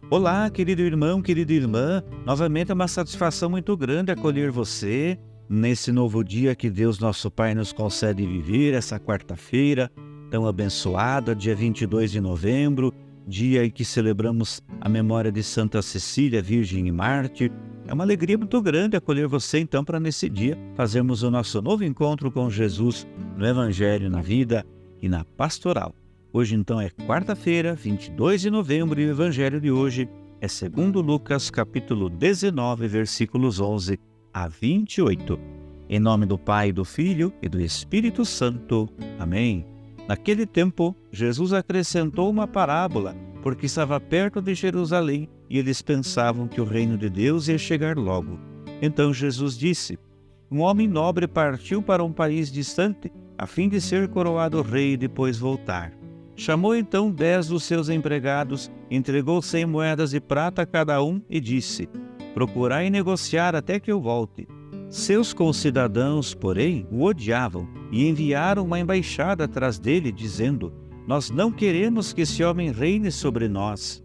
Olá, querido irmão, querida irmã. Novamente é uma satisfação muito grande acolher você nesse novo dia que Deus nosso Pai nos concede viver, essa quarta-feira tão abençoada, dia 22 de novembro, dia em que celebramos a memória de Santa Cecília, Virgem e Mártir. É uma alegria muito grande acolher você então para nesse dia fazermos o nosso novo encontro com Jesus no Evangelho, na vida e na pastoral. Hoje então é quarta-feira, 22 de novembro, e o Evangelho de hoje é segundo Lucas, capítulo 19, versículos 11 a 28. Em nome do Pai, do Filho e do Espírito Santo. Amém. Naquele tempo, Jesus acrescentou uma parábola, porque estava perto de Jerusalém e eles pensavam que o reino de Deus ia chegar logo. Então Jesus disse: um homem nobre partiu para um país distante, a fim de ser coroado rei e depois voltar. Chamou então 10 dos seus empregados, entregou 100 moedas de prata a cada um e disse: procurai negociar até que eu volte. Seus concidadãos, porém, o odiavam e enviaram uma embaixada atrás dele, dizendo: nós não queremos que esse homem reine sobre nós.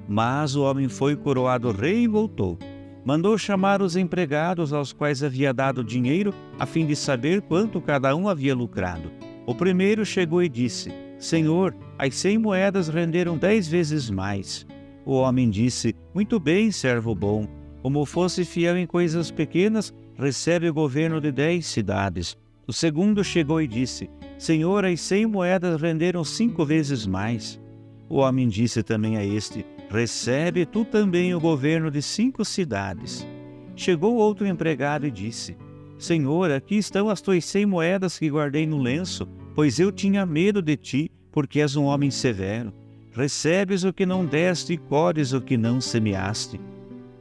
Mas o homem foi coroado rei e voltou. Mandou chamar os empregados aos quais havia dado dinheiro, a fim de saber quanto cada um havia lucrado. O primeiro chegou e disse: Senhor, as 100 moedas renderam 10 vezes mais. O homem disse: muito bem, servo bom. Como fosse fiel em coisas pequenas, recebe o governo de 10 cidades. O segundo chegou e disse: Senhor, as 100 moedas renderam 5 vezes mais. O homem disse também a este: recebe tu também o governo de 5 cidades. Chegou outro empregado e disse: Senhor, aqui estão as tuas 100 moedas que guardei no lenço, pois eu tinha medo de ti, porque és um homem severo. Recebes o que não deste e colhes o que não semeaste.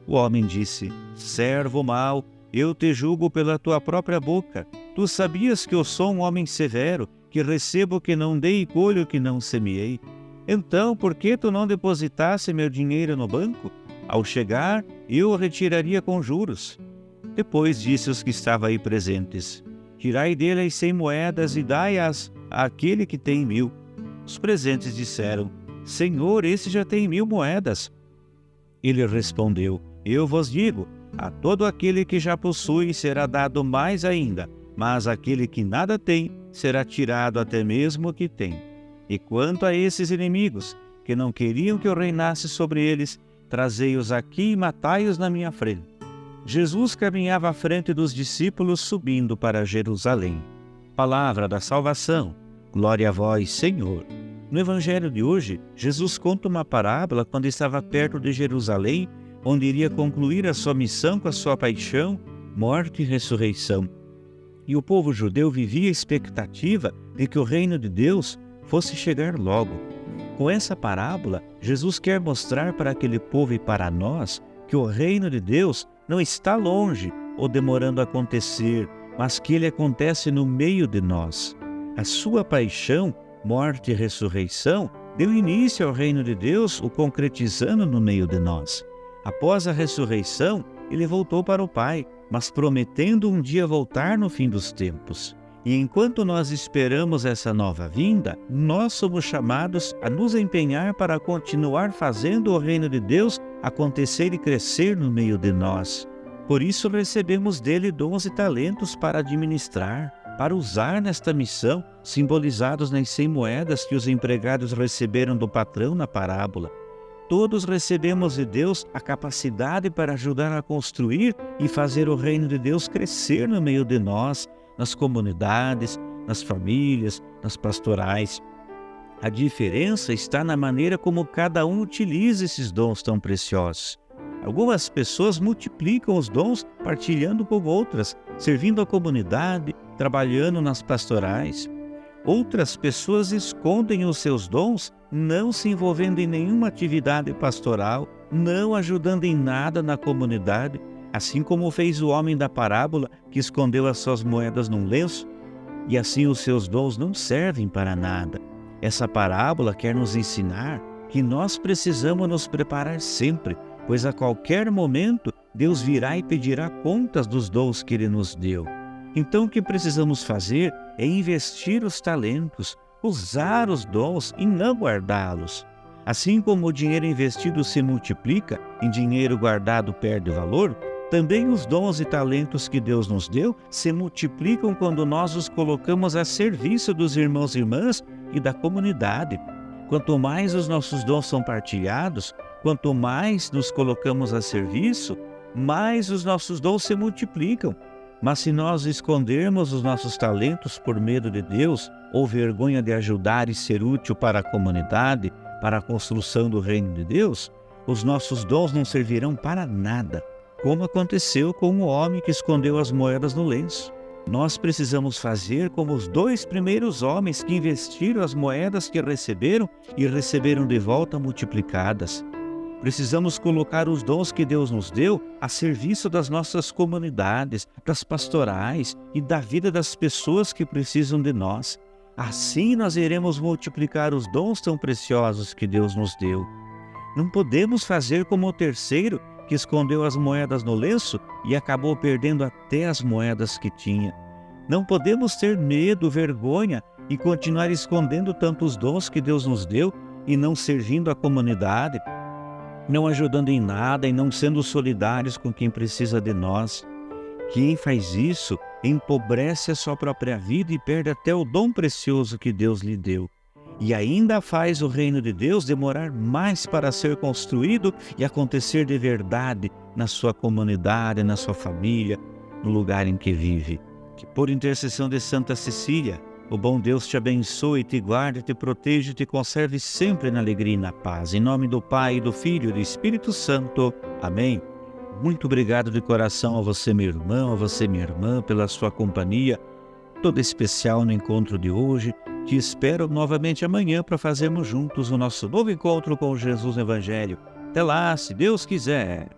O homem disse: servo mau, eu te julgo pela tua própria boca. Tu sabias que eu sou um homem severo, que recebo o que não dei e colho o que não semeei. Então, por que tu não depositaste meu dinheiro no banco? Ao chegar, eu o retiraria com juros. Depois disse aos que estavam aí presentes: tirai dele as 100 moedas e dai-as àquele que tem 1000. Os presentes disseram: Senhor, esse já tem 1000 moedas. Ele respondeu: eu vos digo, a todo aquele que já possui será dado mais ainda, mas aquele que nada tem será tirado até mesmo o que tem. E quanto a esses inimigos, que não queriam que eu reinasse sobre eles, trazei-os aqui e matai-os na minha frente. Jesus caminhava à frente dos discípulos, subindo para Jerusalém. Palavra da salvação. Glória a vós, Senhor. No Evangelho de hoje, Jesus conta uma parábola quando estava perto de Jerusalém, onde iria concluir a sua missão com a sua paixão, morte e ressurreição. E o povo judeu vivia a expectativa de que o reino de Deus fosse chegar logo. Com essa parábola, Jesus quer mostrar para aquele povo e para nós que o reino de Deus não está longe ou demorando a acontecer, mas que ele acontece no meio de nós. A sua paixão, morte e ressurreição deu início ao reino de Deus, o concretizando no meio de nós. Após a ressurreição, ele voltou para o Pai, mas prometendo um dia voltar no fim dos tempos. E enquanto nós esperamos essa nova vinda, nós somos chamados a nos empenhar para continuar fazendo o reino de Deus acontecer e crescer no meio de nós. Por isso recebemos dele dons e talentos para administrar, para usar nesta missão, simbolizados nas 100 moedas que os empregados receberam do patrão na parábola. Todos recebemos de Deus a capacidade para ajudar a construir e fazer o reino de Deus crescer no meio de nós, nas comunidades, nas famílias, nas pastorais. A diferença está na maneira como cada um utiliza esses dons tão preciosos. Algumas pessoas multiplicam os dons partilhando com outras, servindo a comunidade, trabalhando nas pastorais. Outras pessoas escondem os seus dons, não se envolvendo em nenhuma atividade pastoral, não ajudando em nada na comunidade, assim como fez o homem da parábola que escondeu as suas moedas num lenço, e assim os seus dons não servem para nada. Essa parábola quer nos ensinar que nós precisamos nos preparar sempre, pois a qualquer momento Deus virá e pedirá contas dos dons que Ele nos deu. Então o que precisamos fazer é investir os talentos, usar os dons e não guardá-los. Assim como o dinheiro investido se multiplica e dinheiro guardado perde valor, também os dons e talentos que Deus nos deu se multiplicam quando nós os colocamos a serviço dos irmãos e irmãs e da comunidade. Quanto mais os nossos dons são partilhados, quanto mais nos colocamos a serviço, mais os nossos dons se multiplicam. Mas se nós escondermos os nossos talentos por medo de Deus ou vergonha de ajudar e ser útil para a comunidade, para a construção do reino de Deus, os nossos dons não servirão para nada, como aconteceu com o homem que escondeu as moedas no lenço. Nós precisamos fazer como os 2 primeiros homens que investiram as moedas que receberam e receberam de volta multiplicadas. Precisamos colocar os dons que Deus nos deu a serviço das nossas comunidades, das pastorais e da vida das pessoas que precisam de nós. Assim nós iremos multiplicar os dons tão preciosos que Deus nos deu. Não podemos fazer como o terceiro, que escondeu as moedas no lenço e acabou perdendo até as moedas que tinha. Não podemos ter medo, vergonha e continuar escondendo tantos dons que Deus nos deu e não servindo a comunidade, não ajudando em nada e não sendo solidários com quem precisa de nós. Quem faz isso empobrece a sua própria vida e perde até o dom precioso que Deus lhe deu. E ainda faz o reino de Deus demorar mais para ser construído e acontecer de verdade na sua comunidade, na sua família, no lugar em que vive. Que por intercessão de Santa Cecília, o bom Deus te abençoe, te guarde, te proteja e te conserve sempre na alegria e na paz. Em nome do Pai, do Filho e do Espírito Santo. Amém. Muito obrigado de coração a você, meu irmão, a você, minha irmã, pela sua companhia, toda especial no encontro de hoje. Te espero novamente amanhã para fazermos juntos o nosso novo encontro com Jesus no Evangelho. Até lá, se Deus quiser.